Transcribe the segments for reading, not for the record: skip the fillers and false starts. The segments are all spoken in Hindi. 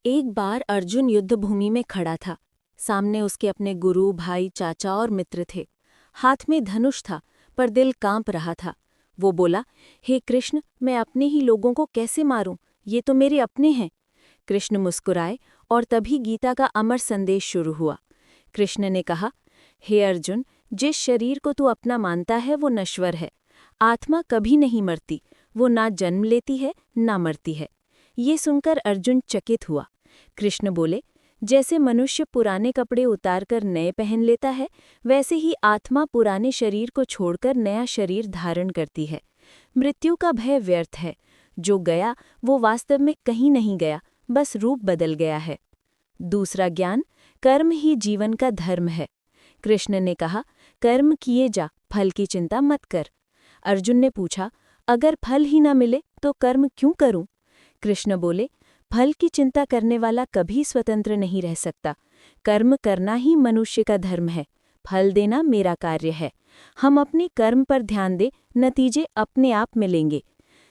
एक बार अर्जुन युद्ध भूमि में खड़ा था। सामने उसके अपने गुरु, भाई, चाचा और मित्र थे। हाथ में धनुष था, पर दिल कांप रहा था। वो बोला, हे कृष्ण, मैं अपने ही लोगों को कैसे मारूं? ये तो मेरे अपने हैं। कृष्ण मुस्कुराए और तभी गीता का अमर संदेश शुरू हुआ। कृष्ण ने कहा, हे अर्जुन, जिस शरीर को तू अपना मानता है वो नश्वर है। आत्मा कभी नहीं मरती, वो ना जन्म लेती है ना मरती है। ये सुनकर अर्जुन चकित हुआ। कृष्ण बोले, जैसे मनुष्य पुराने कपड़े उतारकर नए पहन लेता है, वैसे ही आत्मा पुराने शरीर को छोड़कर नया शरीर धारण करती है। मृत्यु का भय व्यर्थ है। जो गया वो वास्तव में कहीं नहीं गया, बस रूप बदल गया है। दूसरा ज्ञान, कर्म ही जीवन का धर्म है। कृष्ण ने कहा, कर्म किए जा, फल की चिंता मत कर। अर्जुन ने पूछा, अगर फल ही न मिले तो कर्म क्यों करूं? कृष्ण बोले, फल की चिंता करने वाला कभी स्वतंत्र नहीं रह सकता। कर्म करना ही मनुष्य का धर्म है, फल देना मेरा कार्य है। हम अपने कर्म पर ध्यान दें, नतीजे अपने आप मिलेंगे।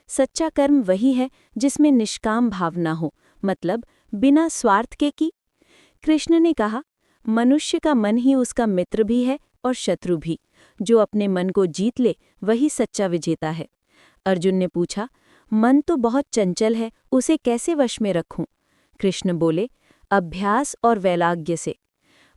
सच्चा कर्म वही है जिसमें निष्काम भावना हो, मतलब बिना स्वार्थ के की। कृष्ण ने कहा, मनुष्य का मन ही उसका मित्र भी है और शत्रु भी। जो अपने मन को जीत ले वही सच्चा विजेता है। अर्जुन ने पूछा, मन तो बहुत चंचल है, उसे कैसे वश में रखूं? कृष्ण बोले, अभ्यास और वैराग्य से।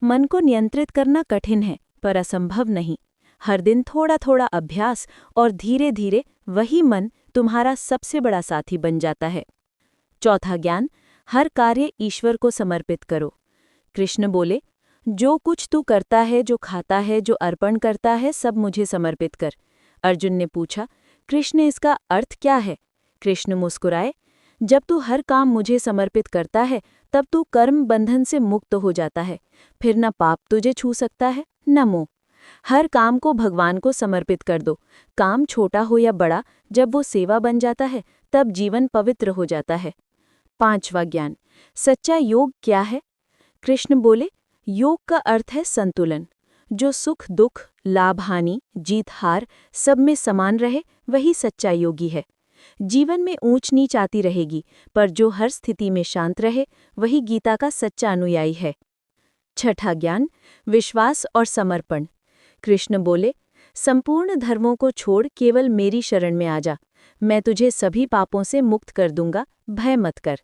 मन को नियंत्रित करना कठिन है, पर असंभव नहीं। हर दिन थोड़ा थोड़ा अभ्यास और धीरे धीरे वही मन तुम्हारा सबसे बड़ा साथी बन जाता है। चौथा ज्ञान, हर कार्य ईश्वर को समर्पित करो। कृष्ण बोले, जो कुछ तू करता है, जो खाता है, जो अर्पण करता है, सब मुझे समर्पित कर। अर्जुन ने पूछा, कृष्ण, इसका अर्थ क्या है? कृष्ण मुस्कुराए, जब तू हर काम मुझे समर्पित करता है, तब तू कर्म बंधन से मुक्त हो जाता है। फिर न पाप तुझे छू सकता है न मोह। हर काम को भगवान को समर्पित कर दो। काम छोटा हो या बड़ा, जब वो सेवा बन जाता है तब जीवन पवित्र हो जाता है। पांचवा ज्ञान, सच्चा योग क्या है? कृष्ण बोले, योग का अर्थ है संतुलन। जो सुख दुख, लाभ हानि, जीत हार सब में समान रहे, वही सच्चा योगी है। जीवन में ऊंच नीच आती रहेगी, पर जो हर स्थिति में शांत रहे, वही गीता का सच्चा अनुयायी है। छठा ज्ञान, विश्वास और समर्पण। कृष्ण बोले, संपूर्ण धर्मों को छोड़ केवल मेरी शरण में आ जा। मैं तुझे सभी पापों से मुक्त कर दूंगा, भय मत कर।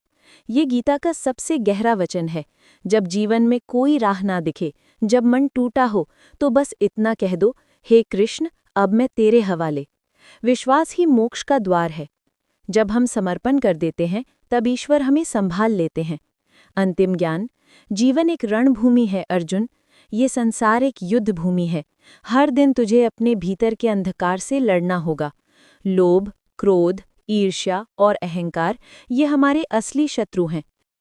ये गीता का सबसे गहरा वचन है। जब जीवन में कोई राह ना दिखे, जब मन टूटा हो, तो बस इतना कह दो, हे कृष्ण, अब मैं तेरे हवाले। विश्वास ही मोक्ष का द्वार है। जब हम समर्पण कर देते हैं, तब ईश्वर हमें संभाल लेते हैं। अंतिम ज्ञान, जीवन एक रणभूमि है अर्जुन। ये संसार एक युद्ध भूमि है। हर दिन तुझे अपने भीतर के अंधकार से लड़ना होगा। लोभ, क्रोध, ईर्ष्या और अहंकार, ये हमारे असली शत्रु हैं।